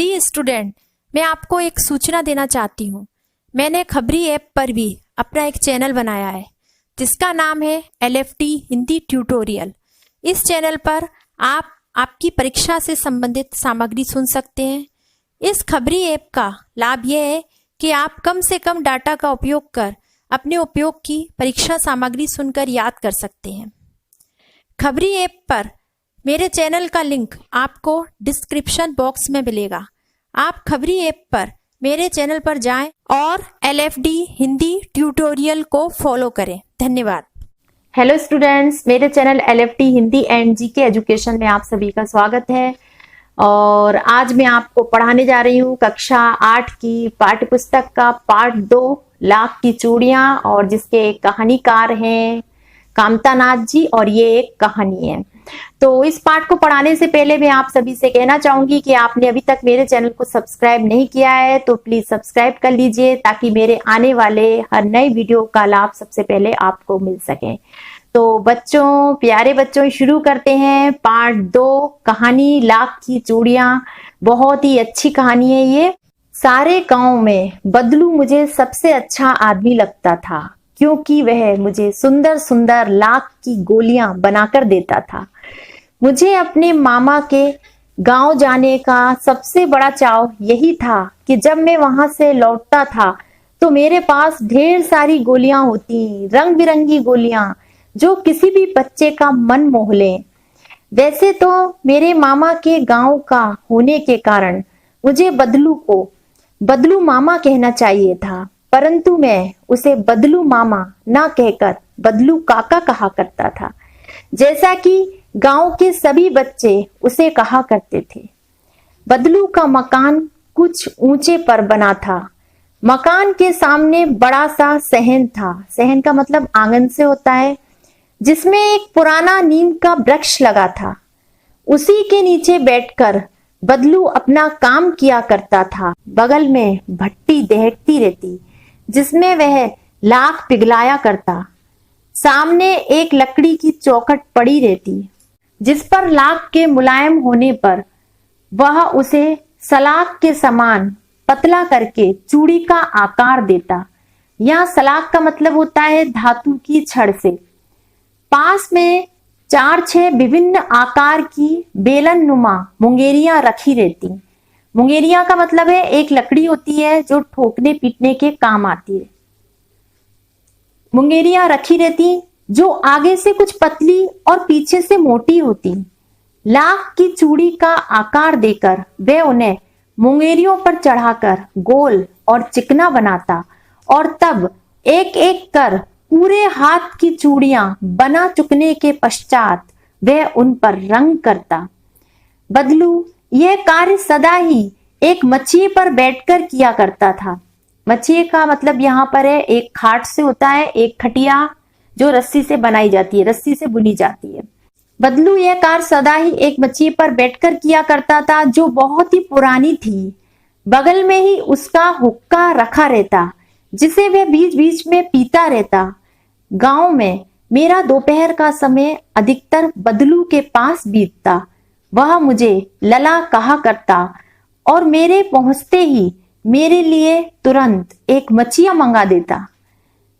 प्रिय स्टूडेंट, मैं आपको एक सूचना देना चाहती हूँ। मैंने खबरी ऐप पर भी अपना एक चैनल बनाया है जिसका नाम है LFT हिंदी ट्यूटोरियल। इस चैनल पर आप आपकी परीक्षा से संबंधित सामग्री सुन सकते हैं। इस खबरी ऐप का लाभ यह है कि आप कम से कम डाटा का उपयोग कर अपने उपयोग की परीक्षा सामग्री सुनकर याद कर सकते हैं। खबरी ऐप पर मेरे चैनल का लिंक आपको डिस्क्रिप्शन बॉक्स में मिलेगा। आप खबरी ऐप पर मेरे चैनल पर जाएं और LFD हिंदी ट्यूटोरियल को फॉलो करें। धन्यवाद। हेलो स्टूडेंट्स, मेरे channel LFT Hindi and GK education में आप सभी का स्वागत है। और आज मैं आपको पढ़ाने जा रही हूँ कक्षा 8 की पाठ्य पुस्तक का पार्ट 2 लाख की चूड़ियां, और जिसके कहानीकार हैं कामतानाथ जी, और ये एक कहानी है। तो इस पाठ को पढ़ाने से पहले मैं आप सभी से कहना चाहूंगी कि आपने अभी तक मेरे चैनल को सब्सक्राइब नहीं किया है तो प्लीज सब्सक्राइब कर लीजिए, ताकि मेरे आने वाले हर नई वीडियो का लाभ सबसे पहले आपको मिल सके। तो बच्चों, प्यारे बच्चों, शुरू करते हैं पार्ट 2 कहानी लाख की चूड़ियां। बहुत ही अच्छी कहानी है ये। सारे गांव में बदलू मुझे सबसे अच्छा आदमी लगता था, क्योंकि वह मुझे सुंदर सुंदर लाख की गोलियां बनाकर देता था। मुझे अपने मामा के गांव जाने का सबसे बड़ा चाव यही था कि जब मैं वहां से लौटता था तो मेरे पास ढेर सारी गोलियां होती, रंग बिरंगी गोलियां, जो किसी भी बच्चे का मन मोह लें। वैसे तो मेरे मामा के गांव का होने के कारण मुझे बदलू को बदलू मामा कहना चाहिए था, परंतु मैं उसे बदलू मामा ना कहकर बदलू काका कहा करता था, जैसा कि गांव के सभी बच्चे उसे कहा करते थे। बदलू का मकान कुछ ऊंचे पर बना था। मकान के सामने बड़ा सा सहन था। सहन का मतलब आंगन से होता है, जिसमें एक पुराना नीम का वृक्ष लगा था। उसी के नीचे बैठकर बदलू अपना काम किया करता था। बगल में भट्टी दहकती रहती, जिसमें वह लाख पिघलाया करता। सामने एक लकड़ी की चौखट पड़ी रहती, जिस पर लाख के मुलायम होने पर वह उसे सलाख के समान पतला करके चूड़ी का आकार देता। यहाँ सलाख का मतलब होता है धातु की छड़ से। पास में 4-6 विभिन्न आकार की बेलन नुमा मुंगेरियां रखी रहती। मुंगेरिया का मतलब है एक लकड़ी होती है जो ठोकने पीटने के काम आती है। मुंगेरियां रखी रहती जो आगे से कुछ पतली और पीछे से मोटी होती। लाख की चूड़ी का आकार देकर वे उन्हें मुंगेरियों पर चढ़ाकर गोल और चिकना बनाता, और तब एक एक कर पूरे हाथ की चूड़ियां बना चुकने के पश्चात वह उन पर रंग करता। बदलू यह कार्य सदा ही एक मछिए पर बैठकर किया करता था। मछिए का मतलब यहाँ पर है एक खाट से होता है, एक खटिया जो रस्सी से बनाई जाती है, रस्सी से बुनी जाती है। बदलू यह कार्य सदा ही एक मछिए पर बैठकर किया करता था, जो बहुत ही पुरानी थी। बगल में ही उसका हुक्का रखा रहता, जिसे वह बीच बीच में पीता रहता। गांव में मेरा दोपहर का समय अधिकतर बदलू के पास बीतता। वह मुझे लला कहा करता, और मेरे पहुंचते ही मेरे लिए तुरंत एक मछिया मंगा देता।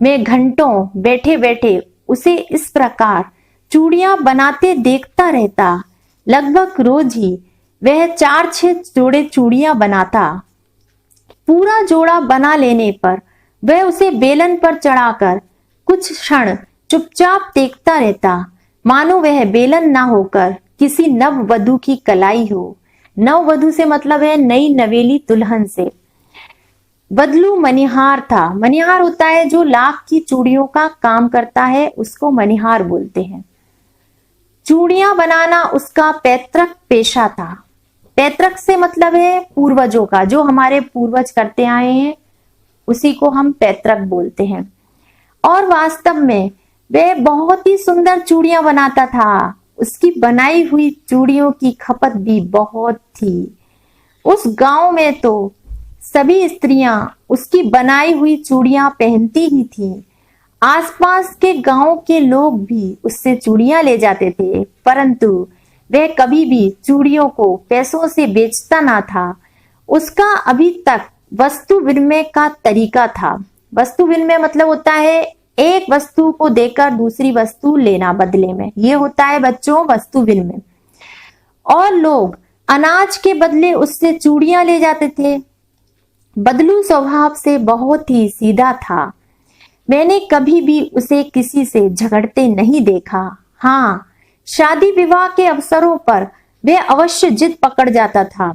मैं घंटों बैठे बैठे उसे इस प्रकार चूड़ियां बनाते देखता रहता। लगभग रोज ही वह 4-6 जोड़े चूड़ियां बनाता। पूरा जोड़ा बना लेने पर वह उसे बेलन पर चढ़ाकर कुछ क्षण चुपचाप देखता रहता, मानो वह बेलन ना होकर किसी नववधू की कलाई हो। नववधू से मतलब है नई नवेली दुल्हन से। बदलू मनिहार था। मनिहार होता है जो लाख की चूड़ियों का काम करता है, उसको मनिहार बोलते हैं। चूड़ियां बनाना उसका पैतृक पेशा था। पैतृक से मतलब है पूर्वजों का, जो हमारे पूर्वज करते आए हैं उसी को हम पैतृक बोलते हैं। और वास्तव में वह बहुत ही सुंदर चूड़ियां बनाता था। उसकी बनाई हुई चूड़ियों की खपत भी बहुत थी। उस गांव में तो सभी स्त्रियां उसकी बनाई हुई चूड़ियां पहनती ही थीं। आसपास के गांव के लोग भी उससे चूड़ियां ले जाते थे, परंतु वह कभी भी चूड़ियों को पैसों से बेचता ना था। उसका अभी तक वस्तु विनिमय का तरीका था। वस्तु विनिमय मतलब होता है एक वस्तु को देकर दूसरी वस्तु लेना बदले में, ये होता है बच्चों वस्तु विनिमय। और लोग अनाज के बदले उससे चूड़ियां ले जाते थे। बदलू स्वभाव से बहुत ही सीधा था। मैंने कभी भी उसे किसी से झगड़ते नहीं देखा। हाँ, शादी विवाह के अवसरों पर वह अवश्य जिद पकड़ जाता था।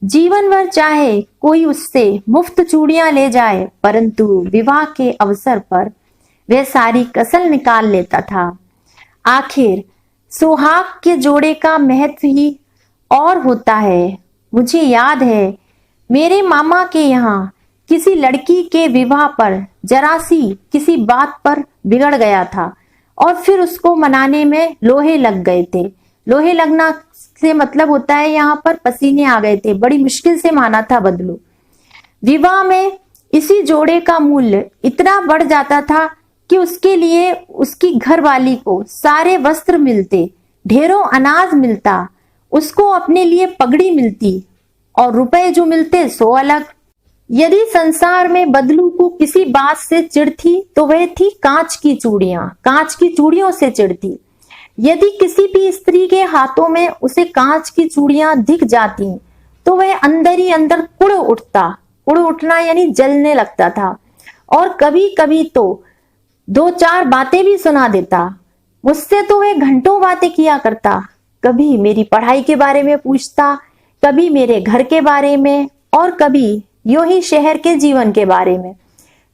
जीवन भर चाहे कोई उससे मुफ्त चूड़ियां ले जाए, परंतु विवाह के अवसर पर वह सारी कसर निकाल लेता था। आखिर सुहाग के जोड़े का महत्व ही और होता है। मुझे याद है मेरे मामा के यहाँ किसी लड़की के विवाह पर जरा सी किसी बात पर बिगड़ गया था और फिर उसको मनाने में लोहे लग गए थे। लोहे लगना से मतलब होता है यहाँ पर पसीने आ गए थे। बड़ी मुश्किल से माना था बदलू। विवाह में इसी जोड़े का मूल्य इतना बढ़ जाता था कि उसके लिए उसकी घरवाली को सारे वस्त्र मिलते, ढेरों अनाज मिलता, उसको अपने लिए पगड़ी मिलती और रुपए जो मिलते सो अलग। यदि संसार में बदलू को किसी बात से चिढ़ थी तो वह थी कांच की चूड़ियां। कांच की चूड़ियों से चिढ़ थी। यदि किसी भी स्त्री के हाथों में उसे कांच की चूड़ियां दिख जाती तो वह अंदर ही अंदर कुड़ उठता। कुड़ उठना यानी जलने लगता था। और कभी कभी तो दो चार बातें भी सुना देता। मुझसे तो वह घंटों बातें किया करता। कभी मेरी पढ़ाई के बारे में पूछता, कभी मेरे घर के बारे में और कभी यूं ही शहर के जीवन के बारे में।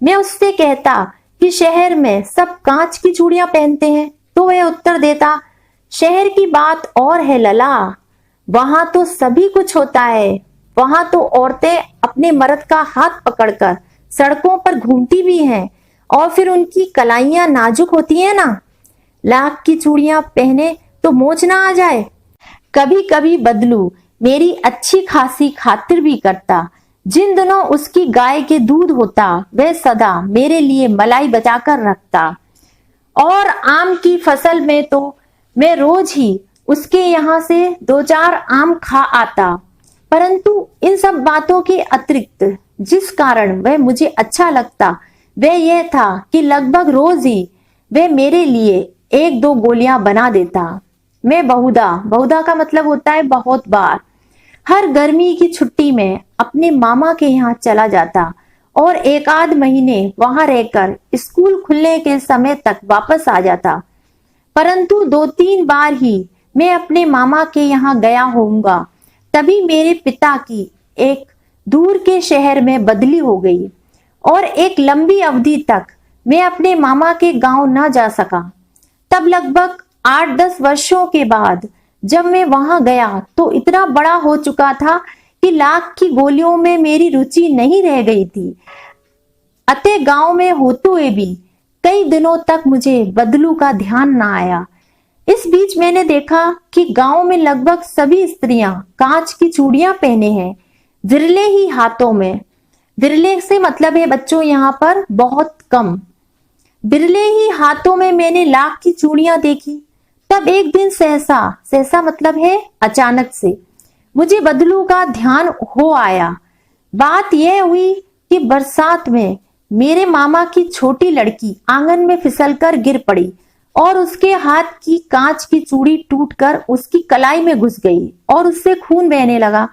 मैं उससे कहता कि शहर में सब कांच की चूड़ियां पहनते हैं, तो वह उत्तर देता, शहर की बात और है लला, वहां तो सभी कुछ होता है। वहां तो औरतें अपने मर्द का हाथ पकड़कर सड़कों पर घूमती भी हैं और फिर उनकी कलाइयां नाजुक होती है ना, लाख की चूड़ियां पहने तो मोच ना आ जाए। कभी कभी बदलू मेरी अच्छी खासी खातिर भी करता। जिन दिनों उसकी गाय के दूध होता वह सदा मेरे लिए मलाई बचाकर रखता। और आम की फसल में तो मैं रोज ही उसके यहाँ से दो चार आम खा आता। परंतु इन सब बातों के अतिरिक्त जिस कारण वह मुझे अच्छा लगता वह यह था कि लगभग रोज ही वह मेरे लिए एक दो गोलियां बना देता। मैं बहुधा का मतलब होता है बहुत बार, हर गर्मी की छुट्टी में अपने मामा के यहाँ चला जाता और एक आध महीने वहां रहकर स्कूल खुलने के समय तक वापस आ जाता। परंतु दो तीन बार ही मैं अपने मामा के यहाँ गया होऊंगा, तभी मेरे पिता की एक दूर के शहर में बदली हो गई और एक लंबी अवधि तक मैं अपने मामा के गांव न जा सका। तब लगभग 8-10 वर्षों के बाद जब मैं वहां गया तो इतना बड़ा हो चुका था कि लाख की गोलियों में मेरी रुचि नहीं रह गई थी। अतः गांव में होते हुए भी कई दिनों तक मुझे बदलू का ध्यान ना आया। इस बीच मैंने देखा कि गांव में लगभग सभी स्त्रियां कांच की चूड़ियां पहने हैं, विरले ही हाथों में। विरले से मतलब है बच्चों यहाँ पर बहुत कम। बिरले ही हाथों में मैंने लाख की चूड़ियां देखी। तब एक दिन सहसा मतलब है अचानक से मुझे बदलू का ध्यान हो आया। बात यह हुई कि बरसात में मेरे मामा की छोटी लड़की आंगन में फिसलकर गिर पड़ी और उसके हाथ की कांच की चूड़ी टूटकर उसकी कलाई में घुस गई और उससे खून बहने लगा।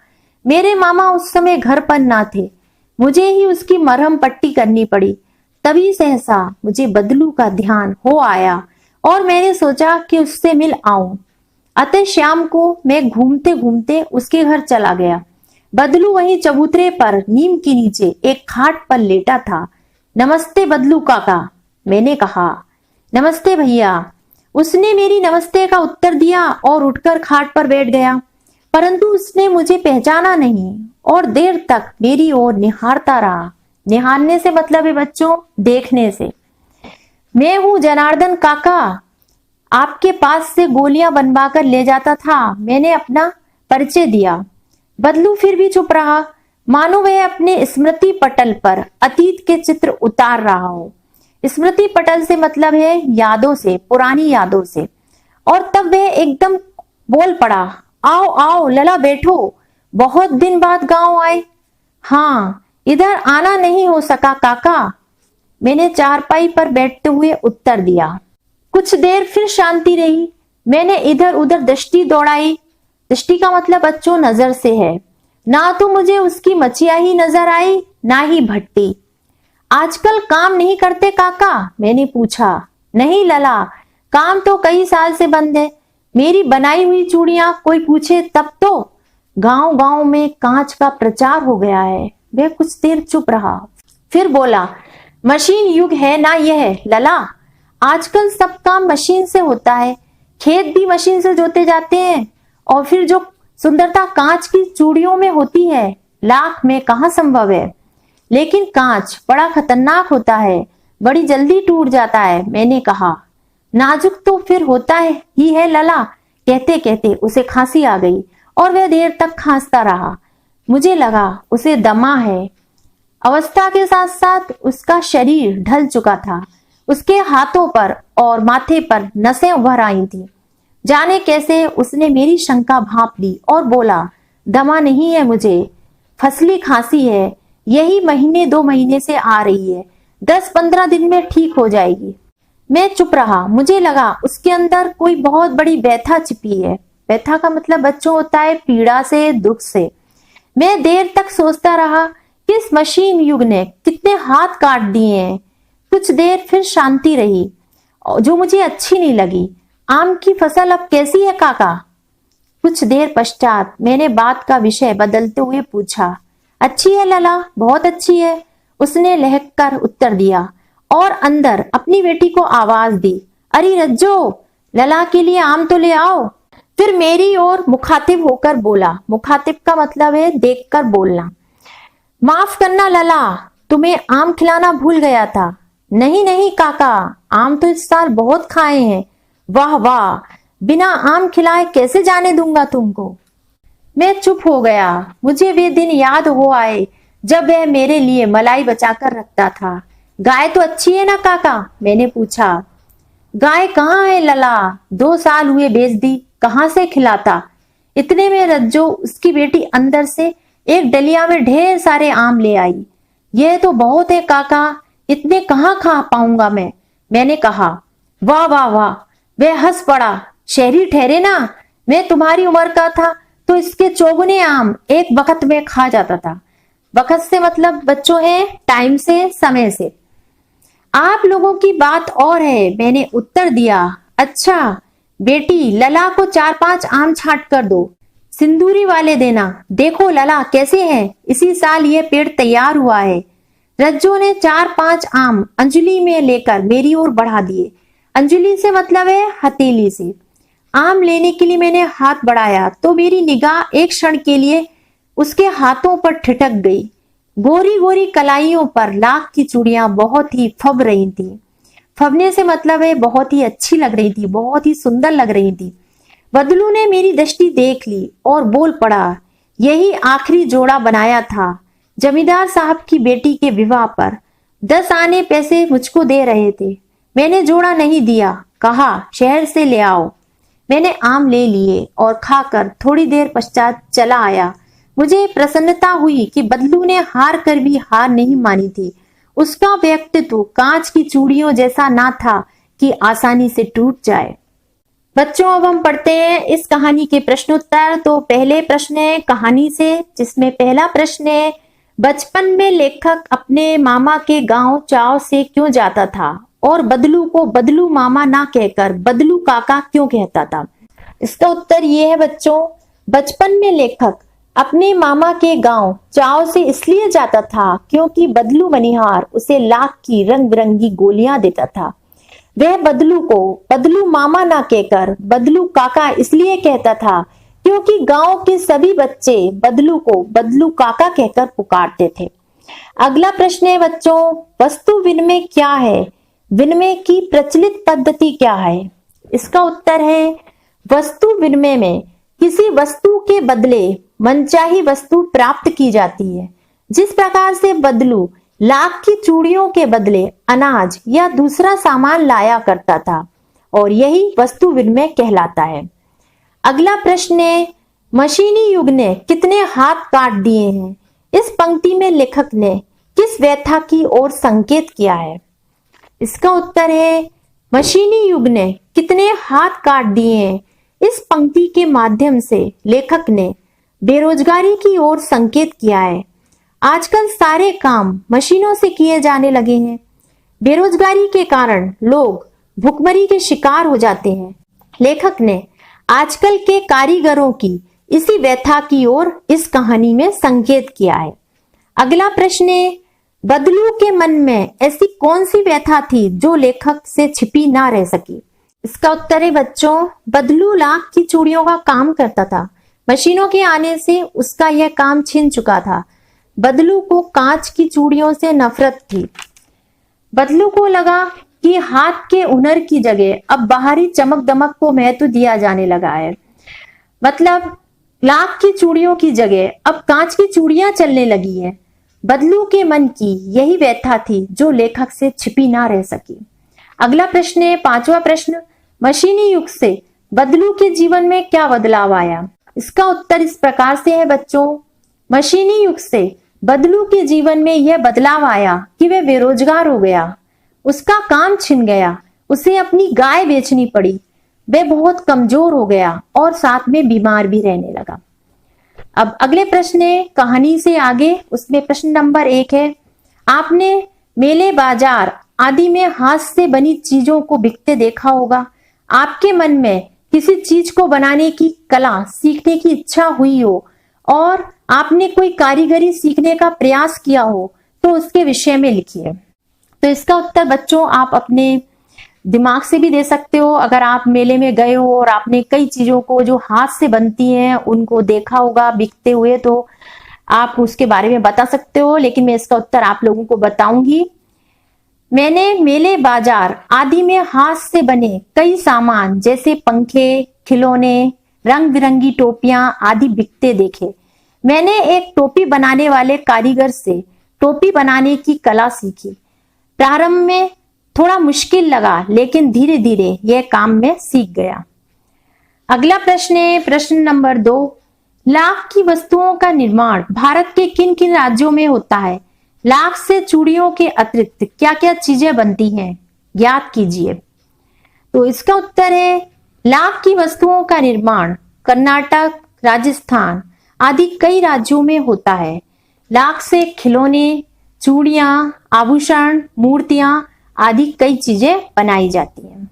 मेरे मामा उस समय घर पर ना थे, मुझे ही उसकी मरहम पट्टी करनी पड़ी। तभी सहसा मुझे बदलू का ध्यान हो आया और मैंने सोचा कि उससे मिल आऊं। अतः शाम को मैं घूमते घूमते उसके घर चला गया। बदलू वहीं चबूतरे पर नीम के नीचे एक खाट पर लेटा था। नमस्ते बदलू काका, मैंने कहा। नमस्ते भैया। उसने मेरी नमस्ते का उत्तर दिया और उठकर खाट पर बैठ गया, परंतु उसने मुझे पहचाना नहीं और देर तक मेरी ओर निहारता रहा। निहारने से मतलब है बच्चों देखने से। मैं हूं जनार्दन काका, आपके पास से गोलियां बनवाकर ले जाता था, मैंने अपना परिचय दिया। बदलू फिर भी चुप रहा, मानो वह अपने स्मृति पटल पर अतीत के चित्र उतार रहा हो। स्मृति पटल से मतलब है यादों से, पुरानी यादों से। और तब वह एकदम बोल पड़ा, आओ आओ लला बैठो, बहुत दिन बाद गांव आए, हाँ, इधर आना नहीं हो सका काका, मैंने चारपाई पर बैठते हुए उत्तर दिया। कुछ देर फिर शांति रही। मैंने इधर उधर दृष्टि दौड़ाई। दृष्टि का मतलब बच्चों नजर से है। ना तो मुझे उसकी मचिया ही नजर आई, ना ही भट्टी। आजकल काम नहीं करते काका, मैंने पूछा। नहीं लला, काम तो कई साल से बंद है। मेरी बनाई हुई चूड़ियां कोई पूछे तब तो। गांव गांव में कांच का प्रचार हो गया है। वह कुछ देर चुप रहा, फिर बोला, मशीन युग है ना यह लला। आजकल सब काम मशीन से होता है। खेत भी मशीन से जोते जाते हैं। और फिर जो सुंदरता कांच की चूड़ियों में होती है, लाख में कहाँ संभव है। लेकिन कांच बड़ा खतरनाक होता है, बड़ी जल्दी टूट जाता है, मैंने कहा। नाजुक तो फिर होता ही है लला। कहते कहते उसे खांसी आ गई और वह देर तक खांसता रहा। मुझे लगा उसे दमा है। अवस्था के साथ साथ उसका शरीर ढल चुका था। उसके हाथों पर और माथे पर नसें उभर आई थी। जाने कैसे उसने मेरी शंका भांप ली और बोला, दमा नहीं है मुझे, फसली खांसी है। यही महीने 2 महीने से आ रही है। 10-15 दिन में ठीक हो जाएगी। मैं चुप रहा। मुझे लगा उसके अंदर कोई बहुत बड़ी व्यथा छिपी है। व्यथा का मतलब बच्चों होता है पीड़ा से, दुख से। मैं देर तक सोचता रहा कि इस मशीन युग ने कितने हाथ काट दिए हैं। कुछ देर फिर शांति रही, जो मुझे अच्छी नहीं लगी। आम की फसल अब कैसी है काका? कुछ देर पश्चात मैंने बात का विषय बदलते हुए पूछा। अच्छी है लला, बहुत अच्छी है, उसने लहक कर उत्तर दिया और अंदर अपनी बेटी को आवाज दी, अरे रज्जो, लला के लिए आम तो ले आओ। फिर मेरी ओर मुखातिब होकर बोला। मुखातिब का मतलब है देखकर बोलना। माफ करना लला, तुम्हें आम खिलाना भूल गया था। नहीं नहीं काका, आम तो इस साल बहुत खाए हैं। वाह वाह, बिना आम खिलाए कैसे जाने दूंगा तुमको। मैं चुप हो गया। मुझे वे दिन याद हो आए जब वह मेरे लिए मलाई बचाकर रखता था। गाय तो अच्छी है ना काका, मैंने पूछा। गाय कहाँ है लला, 2 साल हुए बेच दी, कहाँ से खिलाता। इतने में रज्जो, उसकी बेटी, अंदर से एक डलिया में ढेर सारे आम ले आई। यह तो बहुत है काका, इतने कहाँ खा पाऊंगा मैं, मैंने कहा। वाह वाह वाह, वह हंस पड़ा। शहरी ठहरे ना, मैं तुम्हारी उम्र का था तो इसके चौगुने आम एक वक्त में खा जाता था। वक्त से मतलब बच्चों है टाइम से, समय से। आप लोगों की बात और है, मैंने उत्तर दिया। अच्छा बेटी, लला को 4-5 आम छांट कर दो, सिंदूरी वाले देना। देखो लला कैसे हैं, इसी साल ये पेड़ तैयार हुआ है। रज्जो ने 4-5 आम अंजलि में लेकर मेरी ओर बढ़ा दिए। अंजलि से मतलब है हथेली से। आम लेने के लिए मैंने हाथ बढ़ाया तो मेरी निगाह एक क्षण के लिए उसके हाथों पर ठिठक गई। गोरी गोरी कलाइयों पर लाख की चूड़ियां बहुत ही फब रही थी। फबने से मतलब है बहुत ही अच्छी लग रही थी, बहुत ही सुंदर लग रही थी। बदलू ने मेरी दृष्टि देख ली और बोल पड़ा, यही आखिरी जोड़ा बनाया था। जमींदार साहब की बेटी के विवाह पर 10 आने पैसे मुझको दे रहे थे। मैंने जोड़ा नहीं दिया, कहा शहर से ले आओ। मैंने आम ले लिए और खाकर थोड़ी देर पश्चात चला आया। मुझे प्रसन्नता हुई कि बदलू ने हार कर भी हार नहीं मानी थी। उसका व्यक्तित्व कांच की चूड़ियों जैसा ना था कि आसानी से टूट जाए। बच्चों, अब हम पढ़ते हैं इस कहानी के प्रश्नोत्तर। तो पहले प्रश्न है कहानी से, जिसमें पहला प्रश्न है, बचपन में लेखक अपने मामा के गांव चाव से क्यों जाता था और बदलू को बदलू मामा ना कहकर बदलू काका क्यों कहता था। इसका उत्तर ये है बच्चों, बचपन में लेखक अपने मामा के गांव चाव से इसलिए जाता था क्योंकि बदलू मनिहार उसे लाख की रंग बिरंगी गोलियां देता था। वह बदलू को बदलू मामा ना कहकर बदलू काका इसलिए कहता था क्योंकि गांव के सभी बच्चे बदलू को बदलू काका कहकर पुकारते थे। अगला प्रश्न है बच्चों, वस्तु विनिमय क्या है, विनिमय की प्रचलित पद्धति क्या है। इसका उत्तर है, वस्तु विनिमय में किसी वस्तु के बदले मनचाही वस्तु प्राप्त की जाती है। जिस प्रकार से बदलू लाख की चूड़ियों के बदले अनाज या दूसरा सामान लाया करता था, और यही वस्तु विनिमय कहलाता है। अगला प्रश्न है, मशीनी युग ने कितने हाथ काट दिए हैं। इस पंक्ति में लेखक ने किस व्यथा की ओर संकेत किया है? इसका उत्तर है मशीनी युग ने कितने हाथ काट दिए हैं। इस पंक्ति के माध्यम से लेखक ने बेरोजगारी की ओर संकेत किया है। आजकल सारे काम मशीनों से किए जाने लगे हैं। बेरोजगारी के कारण लोग भुखमरी के शिकार हो जाते हैं। लेखक ने आजकल के कारीगरों की इसी व्यथा की ओर इस कहानी में संकेत किया है। अगला प्रश्न है, बदलू के मन में ऐसी कौन सी व्यथा थी जो लेखक से छिपी ना रह सकी? इसका उत्तर है बच्चों, बदलू लाख की चूड़ियों का काम करता था। मशीनों के आने से उसका यह काम छिन चुका था। बदलू को कांच की चूड़ियों से नफरत थी। बदलू को लगा कि हाथ के हुनर की जगह अब बाहरी चमक दमक को महत्व दिया जाने लगा है। मतलब लाख की चूड़ियों की जगह अब कांच की चूड़ियां चलने लगी है। बदलू के मन की यही व्यथा थी जो लेखक से छिपी ना रह सकी। अगला प्रश्न है, पांचवा प्रश्न, मशीनी युग से बदलू के जीवन में क्या बदलाव आया? इसका उत्तर इस प्रकार से है बच्चों, मशीनी युग से बदलू के जीवन में यह बदलाव आया कि वह बेरोजगार हो गया, उसका काम छिन गया, उसे अपनी गाय बेचनी पड़ी, वह बहुत कमजोर हो गया और साथ में बीमार भी रहने लगा। अब अगले प्रश्न है कहानी से आगे, उसमें प्रश्न नंबर 1 है, आपने मेले बाजार आदि में हाथ से बनी चीजों को बिकते देखा होगा। आपके मन में किसी चीज को बनाने की कला सीखने की इच्छा हुई हो और आपने कोई कारीगरी सीखने का प्रयास किया हो तो उसके विषय में लिखिए। तो इसका उत्तर बच्चों आप अपने दिमाग से भी दे सकते हो। अगर आप मेले में गए हो और आपने कई चीजों को जो हाथ से बनती हैं उनको देखा होगा बिकते हुए, तो आप उसके बारे में बता सकते हो, लेकिन मैं इसका उत्तर आप लोगों को बताऊंगी। मैंने मेले बाजार आदि में हाथ से बने कई सामान जैसे पंखे, खिलौने, रंग बिरंगी टोपियां आदि बिकते देखे। मैंने एक टोपी बनाने वाले कारीगर से टोपी बनाने की कला सीखी। प्रारंभ में थोड़ा मुश्किल लगा, लेकिन धीरे धीरे यह काम मैं सीख गया। अगला प्रश्न है प्रश्न नंबर 2, लाख की वस्तुओं का निर्माण भारत के किन किन राज्यों में होता है? लाख से चूड़ियों के अतिरिक्त क्या क्या चीजें बनती हैं, ज्ञात कीजिए। तो इसका उत्तर है लाख की वस्तुओं का निर्माण कर्नाटक, राजस्थान आदि कई राज्यों में होता है। लाख से खिलौने, चूड़ियां, आभूषण, मूर्तियां आदि कई चीजें बनाई जाती हैं।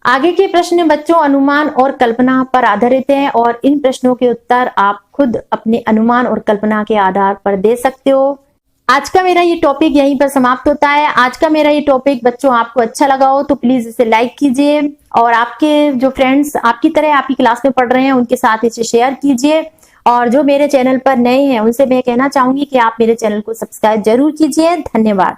आगे के प्रश्न बच्चों अनुमान और कल्पना पर आधारित हैं और इन प्रश्नों के उत्तर आप खुद अपने अनुमान और कल्पना के आधार पर दे सकते हो। आज का मेरा ये टॉपिक यहीं पर समाप्त होता है। आज का मेरा ये टॉपिक बच्चों आपको अच्छा लगा हो तो प्लीज इसे लाइक कीजिए और आपके जो फ्रेंड्स आपकी तरह आपकी क्लास में पढ़ रहे हैं उनके साथ इसे शेयर कीजिए। और जो मेरे चैनल पर नए हैं उनसे मैं कहना चाहूंगी कि आप मेरे चैनल को सब्सक्राइब जरूर कीजिए। धन्यवाद।